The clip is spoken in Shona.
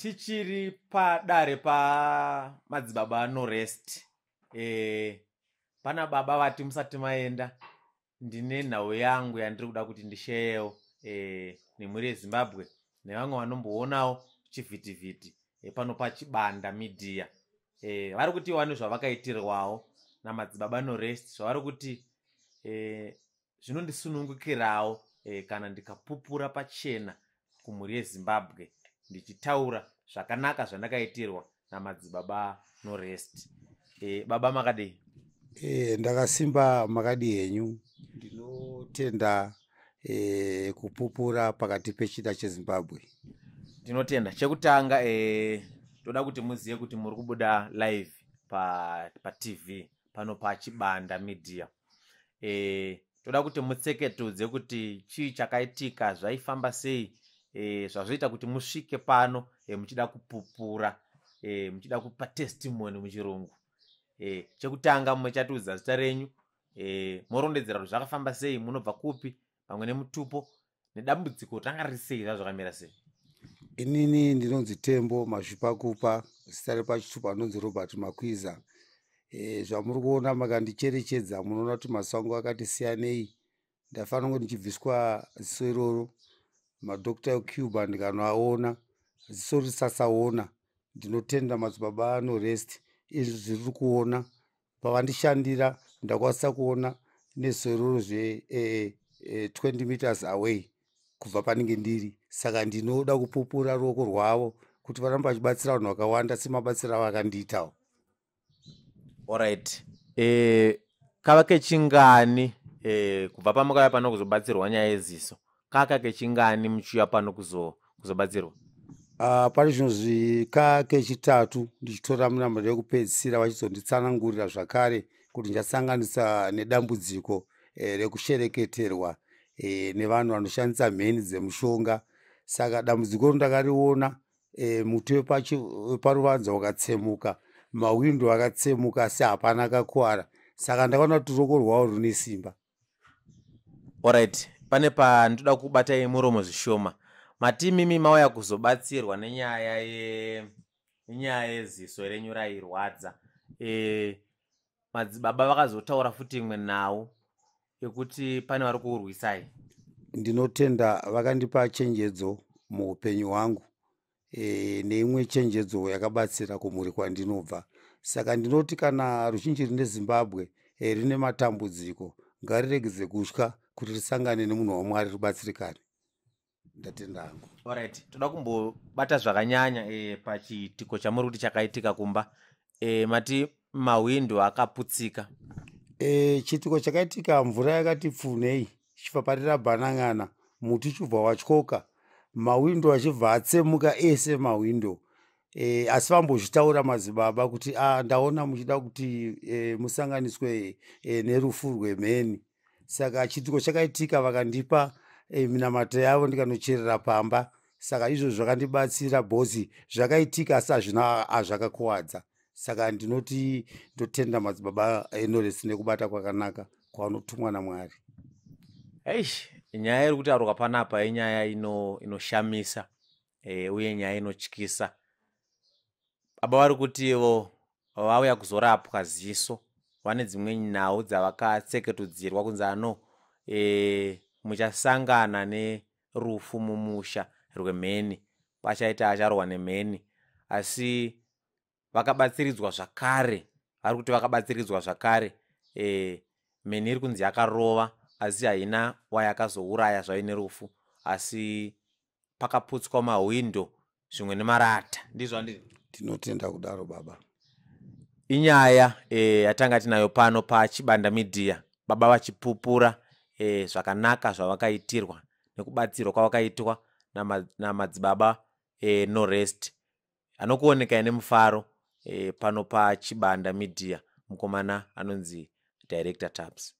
tichiri padare madzibaba no rest. Pana baba vati musati maenda ndine nhau yangu yandiri kuda kuti ndisheyewo nemhuri yeZimbabwe nevamwe vanomboonawo chivhitivhiti pano paChibanda Media. Vari kuti vane zvavakaitirwawo namadzibaba no rest, zvavari kuti zvinondisunungukirawo kana ndikapupura pachena kumhuri yeZimbabwe ndichitaura zvakanaka zvandakaitirwa namadzibaba no rest. Baba makadii? Ndakasimba makadii henyu. Ndinotenda kupupura pakati pechida cheZimbabwe. Tinotenda. Chekutanga toda kuti muzive kuti muri kubuda live pa TV pano paChibanda Media. Toda kuti mutseketudze kuti chii chakaitika, zvaifamba sei, zvazvoita kuti musvike pano muchida kupupura, muchida kupa testimony muchirungu. Chekutanga muchatudza zita renyu, morondedzera kuti zvakafamba sei, munobva kupi, pamwe nemutupo nedambudziko tanga riri sei, zvakamira sei. Inini ndinonzi Tembo Mazvipakupa, zita repachitupa anonzi Robert Makwiza. Zvamuri kuona makandicherechedza munoona kuti masango akati siyanei. Ndafanira kuti ndichibviswa ziso iroro madokta eCuba ndikanoaona ziso risasaona. Ndinotenda madzibaba no rest izvi zviri kuona pavandishandira ndakwanisa kuona neziso iroro 20 meters away kubva panenge ndiri. Saka ndinoda kupupura ruoko rwavo kuti varamba vachibatsira vanhu vakawanda semabatsira vakandiitawo. Alright. Kava kechingani kubva pamakauya pano kuzobatsirwa nyaya yeziso, kaka kechingani muchiuya pano kuzobatsirwa? Pane zvinhu zvika kechitatu ndichitora munambaro yekupedzisira vachizonditsanangurira zvakare kuti ndichasanganisa nedambudziko rekushereketerwa nevanhu vanoshandisa mheni dzemushonga. Saka dambudziko ndakariona, muti weparuvanza wakatsemuka, mawindo akatsemuka asi hapana akakuwara. Saka ndakaona kuti ruoko rwavo rune simba. Alright, pane pandoda kubatai muromo zvishoma. Matimimi mauya kuzobatsirwa nenyaya yeziso renyu rairwadza. Madzibaba vakazotaura futi imwe nhau yekuti pane vari kuurwisai. Ndinotenda vakandipa chenjedzo muupenyu hwangu, neimwe chenjedzo yakabatsira kumhuri kwandinobva. Saka ndinoti kana ruzhinji rine Zimbabwe rine matambudziko ngariregedze kutya kuti risangane nemunhu waMwari rubatsirikane. Ndatenda hangu. Alright, toda kumbobata zvakanyanya pachiitiko chamuri kuti chakaitika kumba. Mati mawindo akaputsika. Chiitiko chakaitika, mvura yakati pfunei ichibva parira bhanang'ana, muti uchibva watyoka, mawindo achibva atsemuka ese mawindo. Asi vambozvitaura madzibaba kuti ndaona muchida kuti musanganiswe nerufu rwemheni. Saka chiitiko chakaitika vakandipa minamato yavo ndikanocherera pamba. Saka izvo zvakandibatsira bhozi zvakaitika asi hazvina azvakakuwadza. Saka ndinoti ndotenda madzibaba enoresi nekubata kwakanaka kwavanotumwa naMwari. Nyaya iri kutaurwa panapa inyaya inoshamisa uye nyaya inotyisa. Baba vari kutivo vauya kuzorapwa ziso, vane dzimwe nhau dzavakatseketudzirwa kunzi ano muchasangana nerufu mumusha rwemheni, pachaita acharwa nemheni. Asi vakabatsiridzwa zvakare, vari kuti vakabatsiridzwa zvakare. Mheni iri kunzi yakarova asi haina wayakazouraya zvayo nerufu, asi pakaputswa mawindo zvimwe nemarata. Ndizvo handiti? Tinotenda kudaro baba. Inyaya yatanga tinayo pano paChibanda Media, baba vachipupura zvakanaka zvavakaitirwa nekubatsirwa kwavakaitwa namadzibaba no rest. Anokuoneka nemufaro pano paChibanda Media, mukomana anonzi Director Tabs.